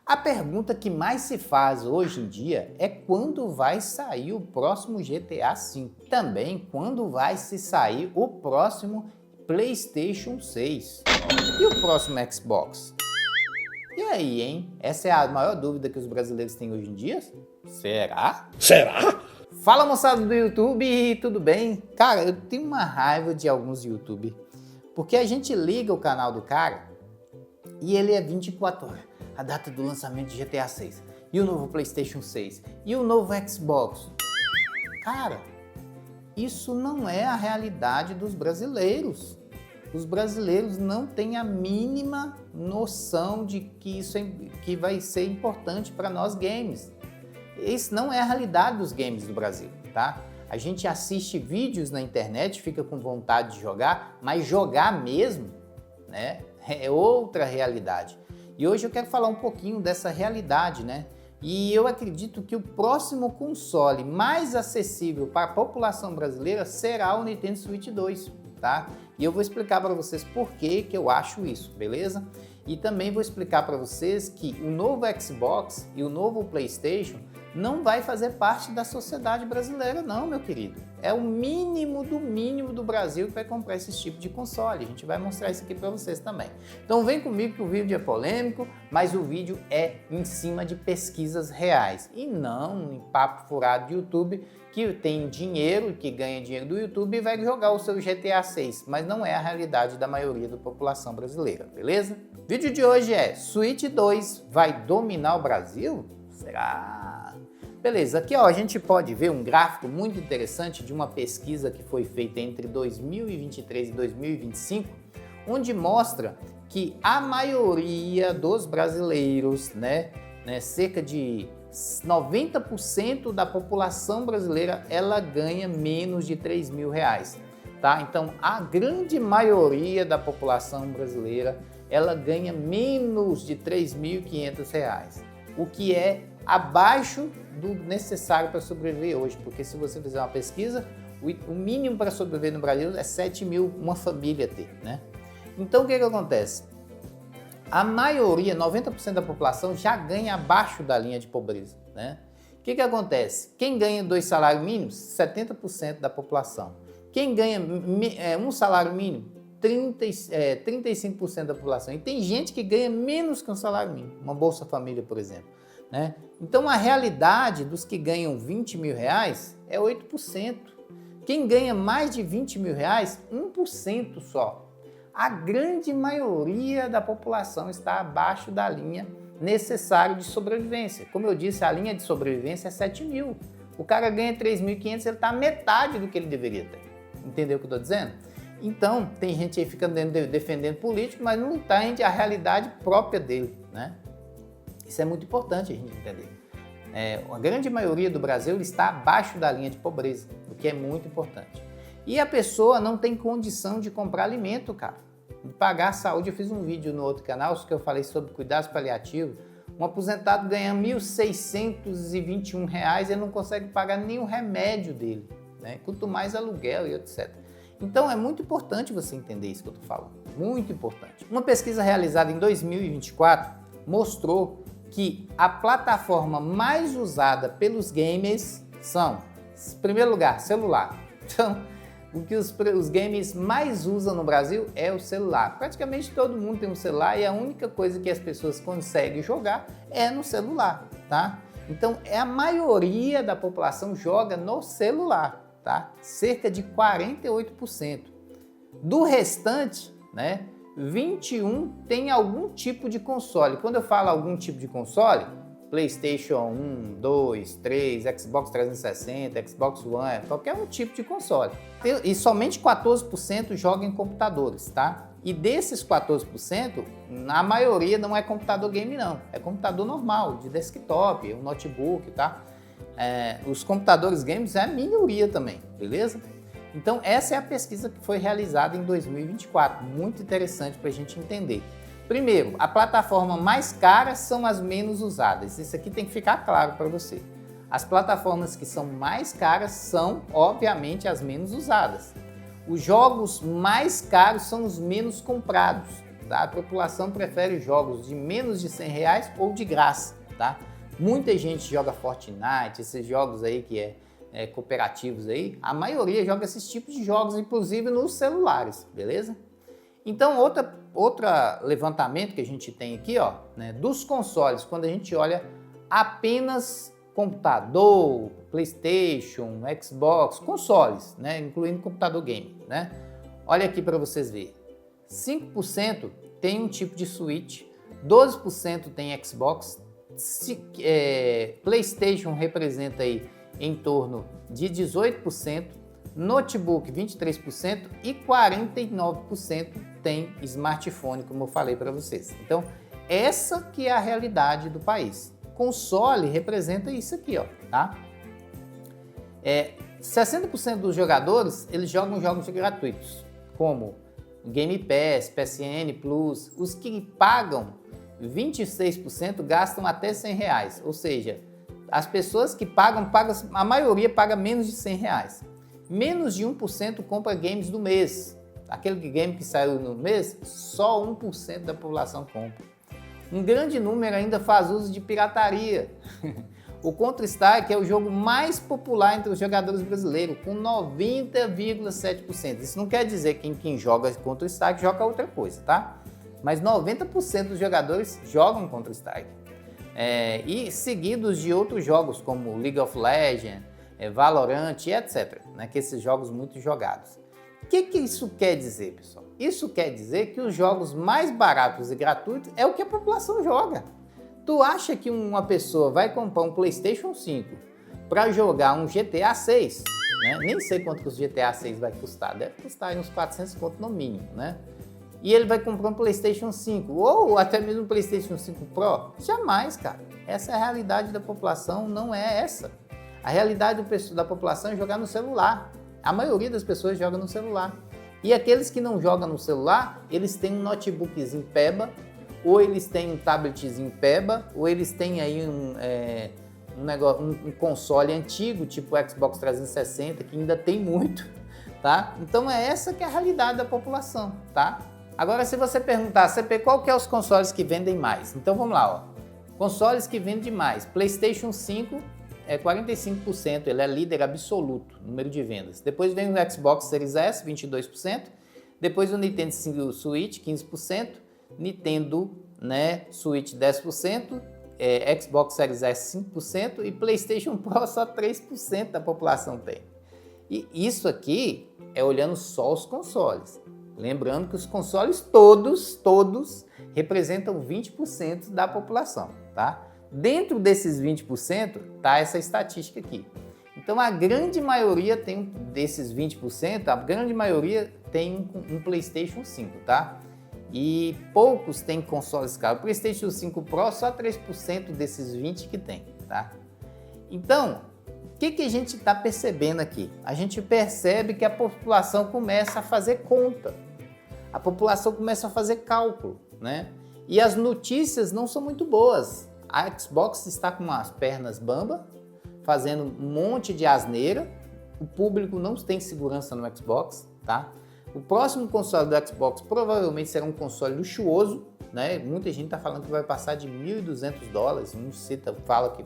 A pergunta que mais se faz hoje em dia é quando vai sair o próximo GTA V. Também quando vai se sair o próximo PlayStation 6 e o próximo Xbox. E aí, hein? Essa é a maior dúvida que os brasileiros têm hoje em dia? Será? Será? Fala, moçada do YouTube, tudo bem? Cara, eu tenho uma raiva de alguns YouTube, porque a gente liga o canal do cara e ele é 24 horas. A data do lançamento de GTA 6, e o novo PlayStation 6, e o novo Xbox. Cara, isso não é a realidade dos brasileiros. Os brasileiros não têm a mínima noção de que isso que vai ser importante para nós games. Isso não é a realidade dos games do Brasil, tá? A gente assiste vídeos na internet, fica com vontade de jogar, mas jogar mesmo, né, é outra realidade. E hoje eu quero falar um pouquinho dessa realidade, né? E eu acredito que o próximo console mais acessível para a população brasileira será o Nintendo Switch 2, tá? E eu vou explicar para vocês por que eu acho isso, beleza? E também vou explicar para vocês que o novo Xbox e o novo PlayStation não vai fazer parte da sociedade brasileira não, meu querido. É o mínimo do Brasil que vai comprar esse tipo de console. A gente vai mostrar isso aqui para vocês também. Então vem comigo que o vídeo é polêmico, mas o vídeo é em cima de pesquisas reais. E não em papo furado de YouTube, que tem dinheiro, que ganha dinheiro do YouTube e vai jogar o seu GTA 6. Mas não é a realidade da maioria da população brasileira, beleza? O vídeo de hoje é: Switch 2 vai dominar o Brasil? Será? Beleza, aqui ó, a gente pode ver um gráfico muito interessante de uma pesquisa que foi feita entre 2023 e 2025, onde mostra que a maioria dos brasileiros, cerca de 90% da população brasileira, ela ganha menos de R$3.000, tá? Então, a grande maioria da população brasileira, ela ganha menos de R$3.500, o que é abaixo do necessário para sobreviver hoje, porque se você fizer uma pesquisa, o mínimo para sobreviver no Brasil é 7.000 uma família ter, né? Então o que acontece? A maioria, 90% da população já ganha abaixo da linha de pobreza, né? O que acontece? Quem ganha 2 salários mínimos? 70% da população. Quem ganha um salário mínimo? 35% da população. E tem gente que ganha menos que um salário mínimo, uma Bolsa Família, por exemplo, né? Então a realidade dos que ganham R$20.000 é 8%. Quem ganha mais de R$20.000, 1% só. A grande maioria da população está abaixo da linha necessária de sobrevivência. Como eu disse, a linha de sobrevivência é 7.000. O cara ganha 3.500, ele está metade do que ele deveria ter. Entendeu o que eu estou dizendo? Então, tem gente aí ficando defendendo político, mas não entende a realidade própria dele, né? Isso é muito importante a gente entender. A grande maioria do Brasil está abaixo da linha de pobreza, o que é muito importante. E a pessoa não tem condição de comprar alimento, cara, de pagar a saúde. Eu fiz um vídeo no outro canal que eu falei sobre cuidados paliativos. Um aposentado ganha R$1.621 e ele não consegue pagar nem o remédio dele, né? Quanto mais aluguel e etc. Então é muito importante você entender isso que eu estou falando, muito importante. Uma pesquisa realizada em 2024 mostrou que a plataforma mais usada pelos gamers são, em primeiro lugar, celular. Então, o que os gamers mais usam no Brasil é o celular. Praticamente todo mundo tem um celular e a única coisa que as pessoas conseguem jogar é no celular, tá? Então, a maioria da população joga no celular, tá? Cerca de 48%. Do restante, 21 tem algum tipo de console. Quando eu falo algum tipo de console, PlayStation 1, 2, 3, Xbox 360, Xbox One, qualquer um tipo de console. E somente 14% joga em computadores, tá? E desses 14%, a maioria não é computador game não, é computador normal, de desktop, um notebook, tá? Os computadores games é a minoria também, beleza? Então essa é a pesquisa que foi realizada em 2024, muito interessante para a gente entender. Primeiro, a plataforma mais cara são as menos usadas, isso aqui tem que ficar claro para você. As plataformas que são mais caras são, obviamente, as menos usadas. Os jogos mais caros são os menos comprados, tá? A população prefere jogos de menos de R$100 ou de graça, tá? Muita gente joga Fortnite, esses jogos aí que cooperativos aí, a maioria joga esses tipos de jogos, inclusive nos celulares, beleza? Então, outra levantamento que a gente tem aqui, ó, né, dos consoles, quando a gente olha apenas computador, PlayStation, Xbox, consoles, né, incluindo computador game, né? Olha aqui para vocês verem. 5% tem um tipo de Switch, 12% tem Xbox, PlayStation representa aí em torno de 18%, notebook 23% e 49% tem smartphone, como eu falei para vocês. Então, essa que é a realidade do país. Console representa isso aqui, ó, tá? 60% dos jogadores, eles jogam jogos gratuitos, como Game Pass, PSN Plus. Os que pagam, 26% gastam até R$100, ou seja, as pessoas que pagam, a maioria paga menos de R$100. Menos de 1% compra games do mês. Aquele game que saiu no mês, só 1% da população compra. Um grande número ainda faz uso de pirataria. O Counter-Strike é o jogo mais popular entre os jogadores brasileiros, com 90,7%. Isso não quer dizer que quem joga Counter-Strike joga outra coisa, tá? Mas 90% dos jogadores jogam Counter-Strike. E seguidos de outros jogos, como League of Legends, Valorant e etc. Né? Que esses jogos muito jogados. O que isso quer dizer, pessoal? Isso quer dizer que os jogos mais baratos e gratuitos é o que a população joga. Tu acha que uma pessoa vai comprar um PlayStation 5 para jogar um GTA 6? Né? Nem sei quanto os GTA 6 vai custar. Deve custar uns 400 conto no mínimo, né? E ele vai comprar um PlayStation 5 ou até mesmo um PlayStation 5 Pro? Jamais, cara. Essa é a realidade da população, não é essa. A realidade da população é jogar no celular. A maioria das pessoas joga no celular. E aqueles que não jogam no celular, eles têm um notebookzinho peba, ou eles têm um tabletzinho peba, ou eles têm aí um console antigo, tipo o Xbox 360, que ainda tem muito, tá? Então é essa que é a realidade da população, tá? Agora, se você perguntar, CP, qual que é os consoles que vendem mais? Então vamos lá, ó. Consoles que vendem mais. PlayStation 5 é 45%, ele é líder absoluto no número de vendas. Depois vem o Xbox Series S, 22%. Depois o Nintendo Switch, 15%. Nintendo, né, Switch, 10%. Xbox Series S, 5%. E PlayStation Pro, só 3% da população tem. E isso aqui é olhando só os consoles. Lembrando que os consoles todos representam 20% da população, tá? Dentro desses 20% tá essa estatística aqui. Então a grande maioria desses 20%, a grande maioria tem um PlayStation 5, tá? E poucos têm consoles caros. O PlayStation 5 Pro, só 3% desses 20% que tem, tá? Então, o que a gente está percebendo aqui? A gente percebe que a população começa a fazer conta. A população começa a fazer cálculo, né? E as notícias não são muito boas. A Xbox está com as pernas bamba, fazendo um monte de asneira. O público não tem segurança no Xbox, tá? O próximo console do Xbox provavelmente será um console luxuoso, né? Muita gente está falando que vai passar de $1.200, não cita, fala que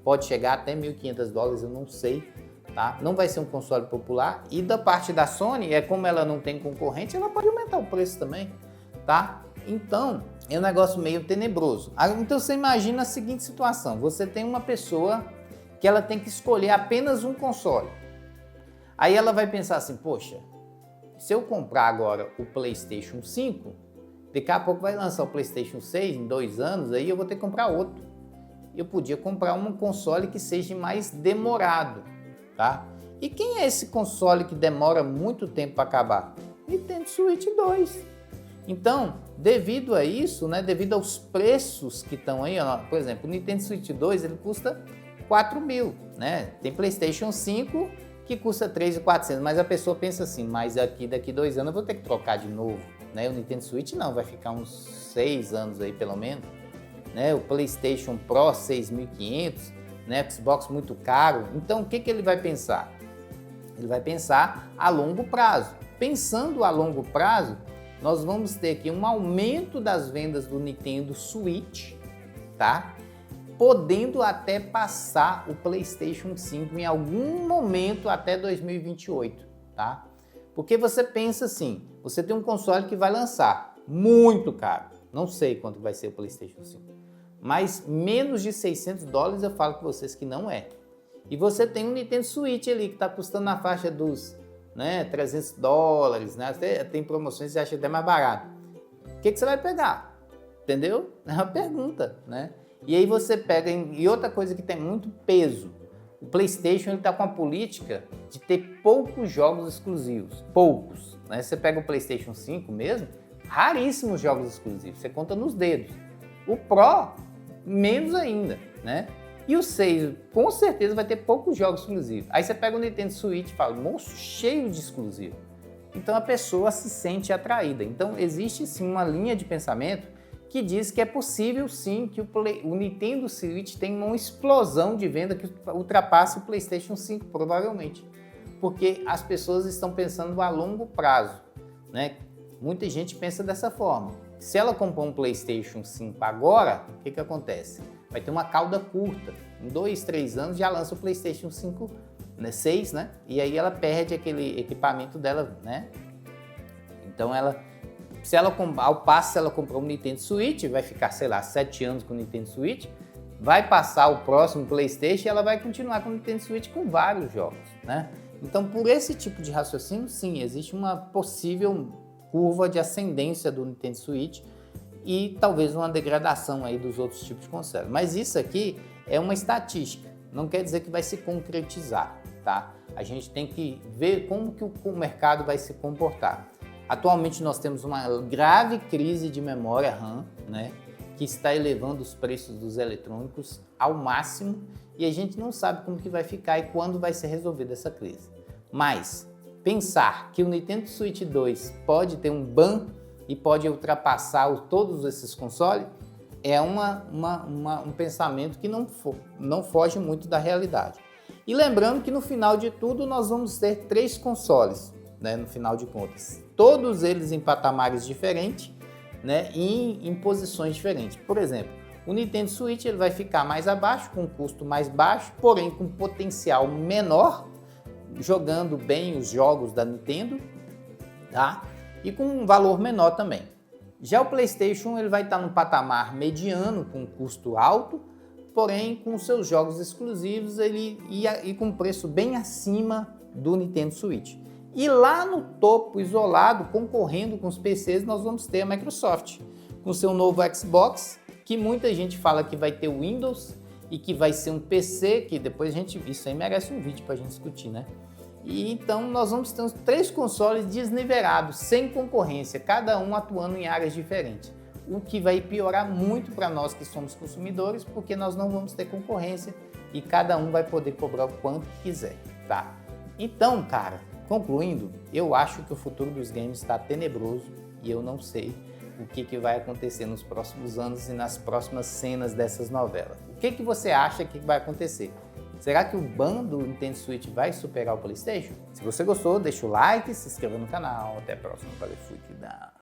pode chegar até $1.500, eu não sei, tá? Não vai ser um console popular. E da parte da Sony, como ela não tem concorrente, ela pode aumentar o preço também, tá? Então, é um negócio meio tenebroso. Então você imagina a seguinte situação, você tem uma pessoa que ela tem que escolher apenas um console. Aí ela vai pensar assim, poxa, se eu comprar agora o PlayStation 5, daqui a pouco vai lançar o PlayStation 6 em 2 anos, aí eu vou ter que comprar outro. Eu podia comprar um console que seja mais demorado, tá? E quem é esse console que demora muito tempo para acabar? Nintendo Switch 2. Então, devido a isso, né, devido aos preços que estão aí, ó, por exemplo, o Nintendo Switch 2 ele custa 4 mil, né? Tem PlayStation 5 que custa 3.400, mas a pessoa pensa assim, mas daqui 2 anos eu vou ter que trocar de novo, né? O Nintendo Switch não, vai ficar uns 6 anos aí pelo menos, né? O PlayStation Pro 6.500, né? Xbox muito caro. Então, o que ele vai pensar? Ele vai pensar a longo prazo. Pensando a longo prazo, nós vamos ter aqui um aumento das vendas do Nintendo Switch, tá? Podendo até passar o PlayStation 5 em algum momento até 2028, tá? Porque você pensa assim, você tem um console que vai lançar muito caro, não sei quanto vai ser o PlayStation 5, mas menos de $600 eu falo com vocês que não é. E você tem um Nintendo Switch ali que está custando na faixa dos $300, né? Tem promoções que você acha até mais barato. O que você vai pegar? Entendeu? É uma pergunta, né? E aí você pega, e outra coisa que tem muito peso, o PlayStation está com a política de ter poucos jogos exclusivos, poucos, né? Você pega o PlayStation 5 mesmo, raríssimos jogos exclusivos, você conta nos dedos. O Pro, menos ainda, né? E o 6, com certeza vai ter poucos jogos exclusivos. Aí você pega o Nintendo Switch e fala, moço, cheio de exclusivo. Então a pessoa se sente atraída. Então existe sim uma linha de pensamento que diz que é possível sim que o Nintendo Switch tenha uma explosão de venda que ultrapasse o PlayStation 5, provavelmente. Porque as pessoas estão pensando a longo prazo, né? Muita gente pensa dessa forma. Se ela comprar um PlayStation 5 agora, o que acontece? Vai ter uma cauda curta. Em 2, 3 anos já lança o PlayStation 5, 6, né? E aí ela perde aquele equipamento dela, né? Então ao passo, se ela comprar um Nintendo Switch, vai ficar, sei lá, 7 anos com o Nintendo Switch, vai passar o próximo PlayStation e ela vai continuar com o Nintendo Switch com vários jogos, né? Então, por esse tipo de raciocínio, sim, existe uma possível curva de ascendência do Nintendo Switch e talvez uma degradação aí dos outros tipos de console. Mas isso aqui é uma estatística, não quer dizer que vai se concretizar, tá? A gente tem que ver como que o mercado vai se comportar. Atualmente nós temos uma grave crise de memória RAM, né, que está elevando os preços dos eletrônicos ao máximo e a gente não sabe como que vai ficar e quando vai ser resolvida essa crise. Mas pensar que o Nintendo Switch 2 pode ter um ban e pode ultrapassar todos esses consoles é um pensamento que não foge muito da realidade. E lembrando que no final de tudo nós vamos ter 3 consoles, né, no final de contas. Todos eles em patamares diferentes, né, e em posições diferentes. Por exemplo, o Nintendo Switch ele vai ficar mais abaixo, com um custo mais baixo, porém com potencial menor, jogando bem os jogos da Nintendo, tá? E com um valor menor também. Já o PlayStation ele vai estar num patamar mediano, com custo alto, porém com seus jogos exclusivos e com preço bem acima do Nintendo Switch. E lá no topo, isolado, concorrendo com os PCs, nós vamos ter a Microsoft, com seu novo Xbox, que muita gente fala que vai ter o Windows e que vai ser um PC, que depois isso aí merece um vídeo para a gente discutir, né? E então nós vamos ter 3 consoles desnivelados, sem concorrência, cada um atuando em áreas diferentes. O que vai piorar muito para nós que somos consumidores, porque nós não vamos ter concorrência e cada um vai poder cobrar o quanto quiser, tá? Então, cara, concluindo, eu acho que o futuro dos games está tenebroso e eu não sei o que vai acontecer nos próximos anos e nas próximas cenas dessas novelas. O que você acha que vai acontecer? Será que o ban do Nintendo Switch vai superar o PlayStation? Se você gostou, deixa o like, se inscreva no canal. Até a próxima. Valeu, fui, que dá.